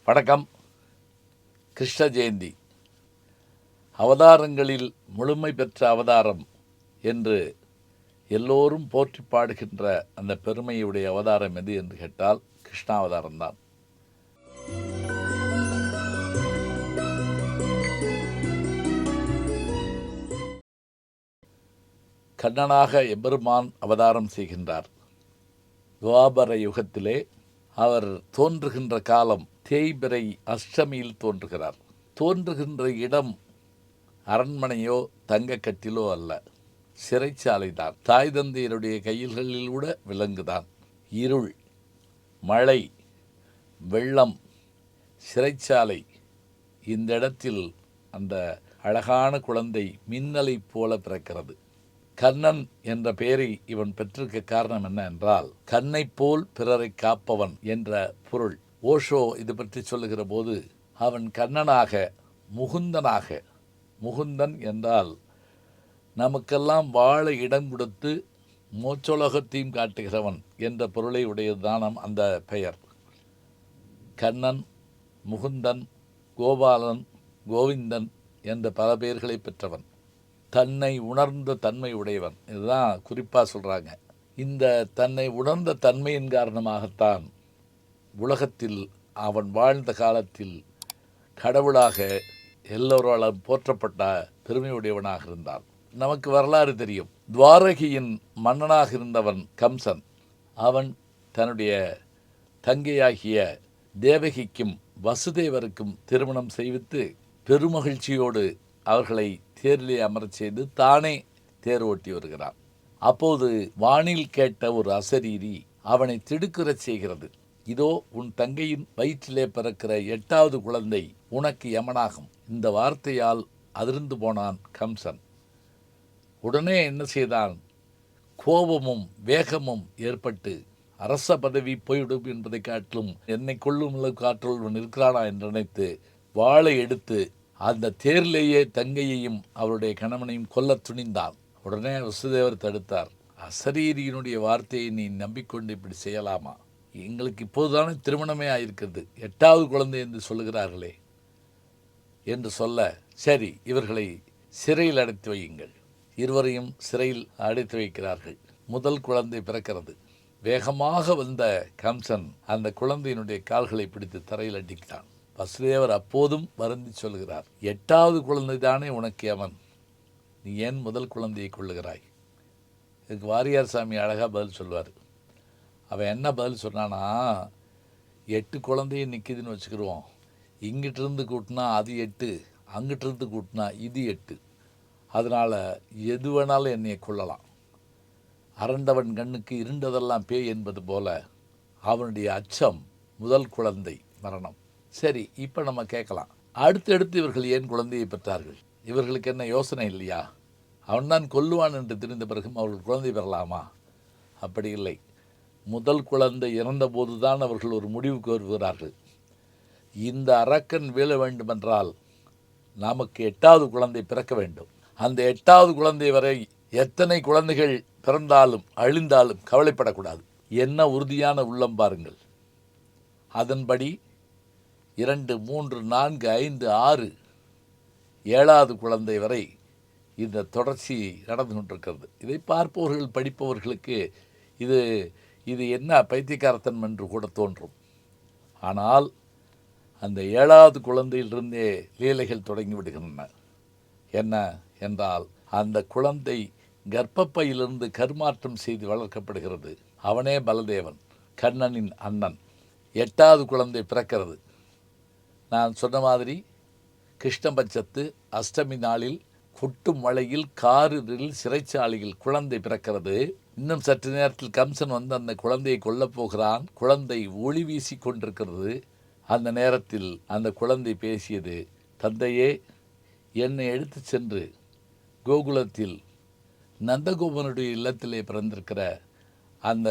வணக்கம். கிருஷ்ண ஜெயந்தி அவதாரங்களில் முழுமை பெற்ற அவதாரம் என்று எல்லோரும் போற்றி பாடுகின்ற அந்த பெருமையுடைய அவதாரம் எது என்று கேட்டால் கிருஷ்ணாவதாரம்தான். கண்ணனாக எம்பெருமான் அவதாரம் செய்கின்றார். துவாபர யுகத்திலே அவர் தோன்றுகின்ற காலம் தேய்பிறை அஷ்டமியில் தோன்றுகிறார். தோன்றுகின்ற இடம் அரண்மனையோ தங்கக்கட்டிலோ அல்ல, சிறைச்சாலைதான். தாய் தந்தையருடைய கையில்களில் கூட விலங்குதான். இருள், மழை, வெள்ளம், சிறைச்சாலை, இந்த இடத்தில் அந்த அழகான குழந்தை மின்னலைப் போல பிறக்கிறது. கண்ணன் என்ற பெயரை இவன் பெற்றிருக்க காரணம் என்ன என்றால், கண்ணை போல் பிறரை காப்பவன் என்ற பொருள். ஓஷோ இது பற்றி சொல்லுகிற போது அவன் கண்ணனாக, முகுந்தனாக, முகுந்தன் என்றால் நமக்கெல்லாம் வாழ இடம் கொடுத்து மோச்சோலகத்தையும் காட்டுகிறவன் என்ற பொருளை உடையதுதான் அந்த பெயர். கண்ணன், முகுந்தன், கோபாலன், கோவிந்தன் என்ற பல பெயர்களை பெற்றவன். தன்னை உணர்ந்த தன்மை உடையவன், இதுதான் குறிப்பாக சொல்கிறாங்க. இந்த தன்னை உணர்ந்த தன்மையின் காரணமாகத்தான் உலகத்தில் அவன் வாழ்ந்த காலத்தில் கடவுளாக எல்லோராலும் போற்றப்பட்ட பெருமையுடையவனாக இருந்தான். நமக்கு வரலாறு தெரியும். துவாரகியின் மன்னனாக இருந்தவன் கம்சன். அவன் தன்னுடைய தங்கையாகிய தேவகிக்கும் வசுதேவருக்கும் திருமணம் செய்வித்து பெருமகிழ்ச்சியோடு அவர்களை தேரிலே அமரச் செய்து தானே தேர் ஓட்டி வருகிறான். அப்போது வானில் கேட்ட ஒரு அசரீரி அவனை திடுக்குறச் செய்கிறது. இதோ உன் தங்கையின் வயிற்றிலே பிறக்கிற 8வது குழந்தை உனக்கு யமனாகும். இந்த வார்த்தையால் அதிர்ந்து போனான் கம்சன். உடனே என்ன செய்தான்? கோபமும் வேகமும் ஏற்பட்டு அரச பதவி போய்விடும் என்பதை காட்டிலும் என்னை கொள்ளும் காற்றுள்ளவன் இருக்கிறானா என்று நினைத்து வாளை எடுத்து அந்த தேரிலேயே தங்கையையும் அவருடைய கணவனையும் கொல்ல துணிந்தான். உடனே வசுதேவர் தடுத்தார். அசரீரியினுடைய வார்த்தையை நீ நம்பிக்கொண்டு இப்படி செய்யலாமா? எங்களுக்கு இப்போதுதானே திருமணமே ஆயிருக்கிறது, 8வது குழந்தை என்று சொல்லுகிறார்களே என்று சொல்ல, சரி இவர்களை சிறையில் அடைத்து வையுங்கள். இருவரையும் சிறையில் அடைத்து வைக்கிறார்கள். முதல் குழந்தை பிறக்கிறது. வேகமாக வந்த கம்சன் அந்த குழந்தையினுடைய கால்களை பிடித்து தரையில் அடித்தான். வசுதேவர் அப்போதும் வருந்தி சொல்கிறார், 8வது குழந்தை தானே உனக்கு அவன், நீ ஏன் முதல் குழந்தையை கொள்ளுகிறாய்? இதுக்கு வாரியார் சாமி அழகாக பதில் சொல்வார். அவன் என்ன பதில் சொன்னானா, 8 குழந்தையும் நிற்கிதுன்னு வச்சுக்கிடுவோம். இங்கிட்டிருந்து கூட்டினா அது 8, அங்கிட்டிருந்து கூட்டினா இது 8. அதனால் எது வேணாலும் என்னையை கொள்ளலாம். அரண்டவன் கண்ணுக்கு இருண்டதெல்லாம் பேய் என்பது போல அவனுடைய அச்சம் முதல் குழந்தை மரணம். சரி, இப்போ நம்ம கேட்கலாம், அடுத்தடுத்து இவர்கள் ஏன் குழந்தையை பெற்றார்கள்? இவர்களுக்கு என்ன யோசனை இல்லையா? அவன்தான் கொல்லுவான் என்று தெரிந்த பிறகும் அவர்கள் குழந்தை பெறலாமா? அப்படி இல்லை. முதல் குழந்தை இறந்தபோது தான் அவர்கள் ஒரு முடிவுக்கு வருகிறார்கள். இந்த அரக்கன் வீழ வேண்டுமென்றால் நமக்கு 8வது குழந்தை பிறக்க வேண்டும். அந்த 8வது குழந்தை வரை எத்தனை குழந்தைகள் பிறந்தாலும் அழிந்தாலும் கவலைப்படக்கூடாது. என்ன உறுதியான உள்ளம் பாருங்கள். அதன்படி 2, 3, 4, 5, 6, 7வது குழந்தை வரை இந்த தொடர்ச்சி நடந்து கொண்டிருக்கிறது. இதை பார்ப்பவர்கள், படிப்பவர்களுக்கு இது என்ன பைத்தியக்காரத்தனம் என்று கூட தோன்றும். ஆனால் அந்த 7வது குழந்தையிலிருந்தே லீலைகள் தொடங்கி விடுகின்றன. என்ன என்றால், அந்த குழந்தை கர்ப்பப்பையிலிருந்து கருமாற்றம் செய்து வளர்க்கப்படுகிறது. அவனே பலதேவன், கண்ணனின் அண்ணன். 8வது குழந்தை பிறக்கிறது. நான் சொன்ன மாதிரி கிருஷ்ணபட்சத்து அஷ்டமி நாளில் கொட்டும் மழையில் காரில் சிறைச்சாலையில் குழந்தை பிறக்கிறது. இன்னும் சற்று நேரத்தில் கம்சன் வந்து அந்த குழந்தையை கொல்லப் போகிறான். குழந்தை ஒளி வீசி கொண்டிருக்கிறது. அந்த நேரத்தில் அந்த குழந்தை பேசியது, தந்தையே, என்னை எடுத்து சென்று கோகுலத்தில் நந்தகோபனுடைய இல்லத்திலே பிறந்திருக்கிற அந்த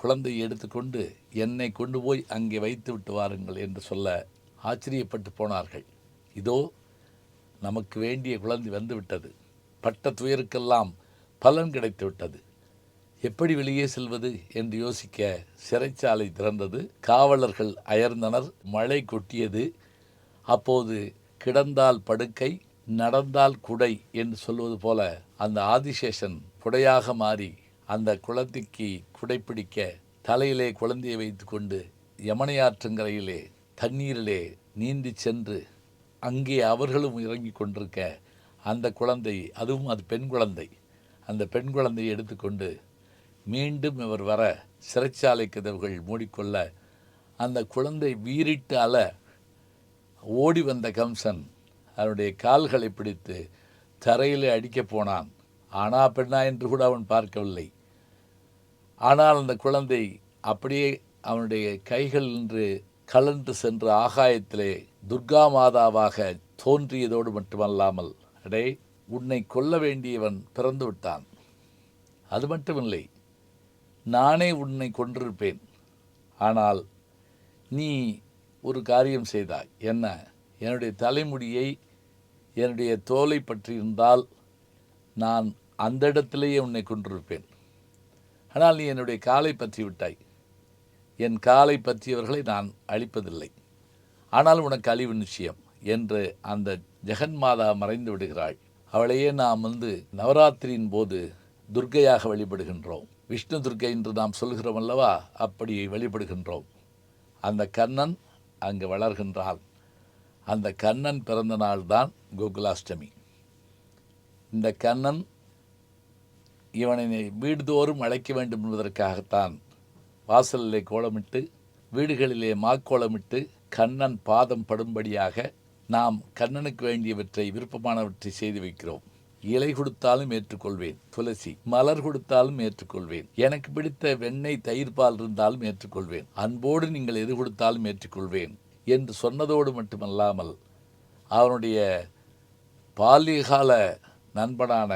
குழந்தையை எடுத்துக்கொண்டு என்னை கொண்டு போய் அங்கே வைத்து விட்டு வாருங்கள் என்று சொல்ல ஆச்சரியப்பட்டு போனார்கள். இதோ நமக்கு வேண்டிய குழந்தை வந்துவிட்டது. பட்ட துயருக்கெல்லாம் பலன் கிடைத்து விட்டது. எப்படி வெளியே செல்வது என்று யோசிக்க சிறைச்சாலை திறந்தது. காவலர்கள் அயர்ந்தனர். மழை கொட்டியது. அப்போது கிடந்தால் படுக்கை, நடந்தால் குடை என்று சொல்வது போல அந்த ஆதிசேஷன் குடையாக மாறி அந்த குழந்தைக்கு குடைப்பிடிக்க தலையிலே குழந்தையை வைத்து கொண்டு யமுனையாற்றங்கரையிலே தண்ணீரிலே நீந்தி சென்று அங்கே அவர்களும் இறங்கி கொண்டிருக்க அந்த குழந்தை, அதுவும் அது பெண் குழந்தை, அந்த பெண் குழந்தையை எடுத்துக்கொண்டு மீண்டும் இவர் வர சிறைச்சாலை கதவுகள் மூடிக்கொள்ள அந்த குழந்தை வீறிட்டு அல ஓடி வந்த கம்சன் அவனுடைய கால்களை பிடித்து தரையிலே அடிக்கப் போனான். ஆனா பெண்ணா என்று கூட அவன் பார்க்கவில்லை. ஆனால் அந்த குழந்தை அப்படியே அவனுடைய கைகள் நின்று கலன்று சென்று ஆகாயத்திலே துர்கா மாதாவாக தோன்றியதோடு மட்டுமல்லாமல், அடே உன்னை கொல்ல வேண்டியவன் பிறந்து விட்டான், அது மட்டுமில்லை, நானே உன்னை கொன்றிருப்பேன், ஆனால் நீ ஒரு காரியம் செய்தாய். என்ன? என்னுடைய தலைமுடியை, என்னுடைய தோலை பற்றியிருந்தால் நான் அந்த இடத்திலேயே உன்னை கொன்றிருப்பேன். ஆனால் நீ என்னுடைய காலை பற்றி விட்டாய். என் காலை பற்றியவர்களை நான் அழிப்பதில்லை, ஆனால் உனக்கு அழிவு நிச்சயம் என்று அந்த ஜெகன்மாதா மறைந்து விடுகிறாள். அவளையே நாம் நவராத்திரியின் போது துர்க்கையாக வழிபடுகின்றோம். விஷ்ணு துர்க்கை என்று நாம் சொல்கிறோம் அல்லவா, அப்படி வழிபடுகின்றோம். அந்த கண்ணன் அங்கு வளர்கின்றான். அந்த கண்ணன் பிறந்த நாள் தான் கோகுலாஷ்டமி. இந்த கண்ணன் இவனை வீடுதோறும் அழைக்க வேண்டும் என்பதற்காகத்தான் வாசலிலே கோலமிட்டு, வீடுகளிலே மாக்கோலமிட்டு, கண்ணன் பாதம் படும்படியாக நாம் கண்ணனுக்கு வேண்டியவற்றை, விருப்பமானவற்றை செய்து வைக்கிறோம். இலை கொடுத்தாலும் ஏற்றுக்கொள்வேன், துளசி மலர் கொடுத்தாலும் ஏற்றுக்கொள்வேன், எனக்கு பிடித்த வெண்ணெய் தயிர் பால் இருந்தாலும் ஏற்றுக்கொள்வேன், அன்போடு நீங்கள் எது கொடுத்தாலும் ஏற்றுக்கொள்வேன் என்று சொன்னதோடு மட்டுமல்லாமல் அவனுடைய பால்யகால நண்பனான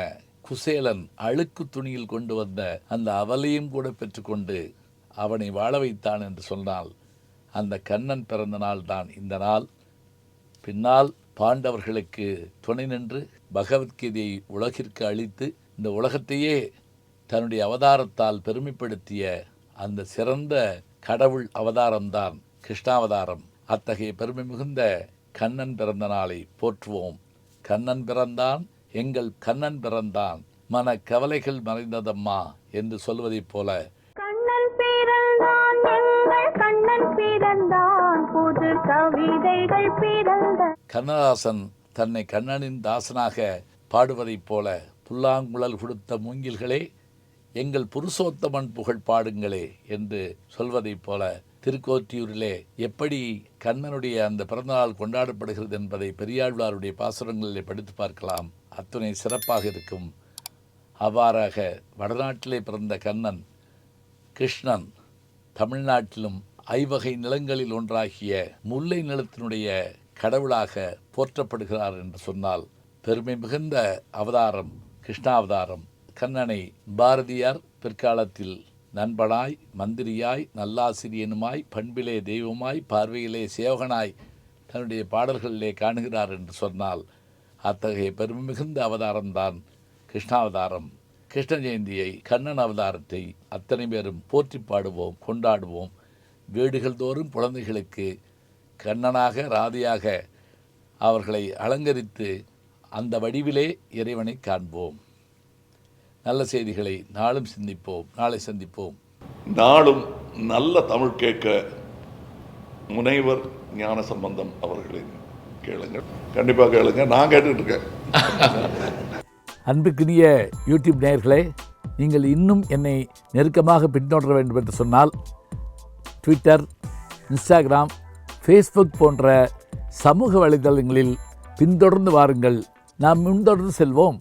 குசேலன் அழுக்கு துணியில் கொண்டு வந்த அந்த அவலையும் கூட பெற்றுக்கொண்டு அவனை வாழ வைத்தான் என்று சொன்னால் அந்த கண்ணன் பிறந்த நாள் தான் இந்த நாள். பின்னால் பாண்டவர்களுக்கு துணை நின்று பகவத்கீதையை உலகிற்கு அளித்து இந்த உலகத்தையே தன்னுடைய அவதாரத்தால் பெருமைப்படுத்திய அந்த சிறந்த கடவுள் அவதாரம்தான் கிருஷ்ணாவதாரம். அத்தகைய பெருமை மிகுந்த கண்ணன் பிறந்த நாளை போற்றுவோம். கண்ணன் பிறந்தான், எங்கள் கண்ணன் பிறந்தான், மன கவலைகள் மறைந்ததம்மா என்று சொல்வதைப் போல கண்ணன் பிறந்தான், எங்கள் கண்ணன் பிறந்தான், புது கவிதைகள் பிறந்த. கண்ணதாசன் தன்னை கண்ணனின் தாசனாக பாடுவதைப் போல, புல்லாங்குழல் கொடுத்த மூங்கில்களே எங்கள் புருஷோத்தமன் புகழ் பாடுங்களே என்று சொல்வதைப் போல, திருக்கோற்றியூரிலே எப்படி கண்ணனுடைய அந்த பிறந்தநாள் கொண்டாடப்படுகிறது என்பதை பெரியாழ்வாருடைய பாசுரங்களிலே படித்து பார்க்கலாம். அத்துணை சிறப்பாக இருக்கும். அவ்வாறாக வடநாட்டிலே பிறந்த கண்ணன் கிருஷ்ணன் தமிழ்நாட்டிலும் ஐவகை நிலங்களில் ஒன்றாகிய முல்லை நிலத்தினுடைய கடவுளாக போற்றப்படுகிறார் என்று சொன்னால் பெருமை மிகுந்த அவதாரம் கிருஷ்ணாவதாரம். கண்ணனை பாரதியார் பிற்காலத்தில் நண்பனாய், மந்திரியாய், நல்லாசிரியனுமாய், பண்பிலே தெய்வமாய், பார்வையிலே சேவகனாய் தன்னுடைய பாடல்களிலே காணுகிறார் என்று சொன்னால் அத்தகைய பெருமை மிகுந்த அவதாரம்தான் கிருஷ்ணாவதாரம். கிருஷ்ண ஜெயந்தியை, கண்ணன் அவதாரத்தை அத்தனை பேரும் போற்றி பாடுவோம், கொண்டாடுவோம். வீடுகள் தோறும் குழந்தைகளுக்கு கண்ணனாக, ராதையாக அவர்களை அலங்கரித்து அந்த வடிவிலே இறைவனை காண்போம். நல்ல செய்திகளை நாளும் சிந்திப்போம். நாளை சந்திப்போம். நாளும் நல்ல தமிழ் கேட்க முனைவர் ஞானசம்பந்தம் அவர்களின் கேளுங்கள். கண்டிப்பாக கேளுங்க. நான் கேட்டுட்டு இருக்கேன். அன்புக்குரிய யூடியூப் நேயர்களே, நீங்கள் இன்னும் என்னை நெருக்கமாக பின்தொடர வேண்டும் என்று சொன்னால் ட்விட்டர், இன்ஸ்டாகிராம், ஃபேஸ்புக் போன்ற சமூக வலைதளங்களில் பின்தொடர்ந்து வாருங்கள். நாம் முன்தொடர்ந்து செல்வோம்.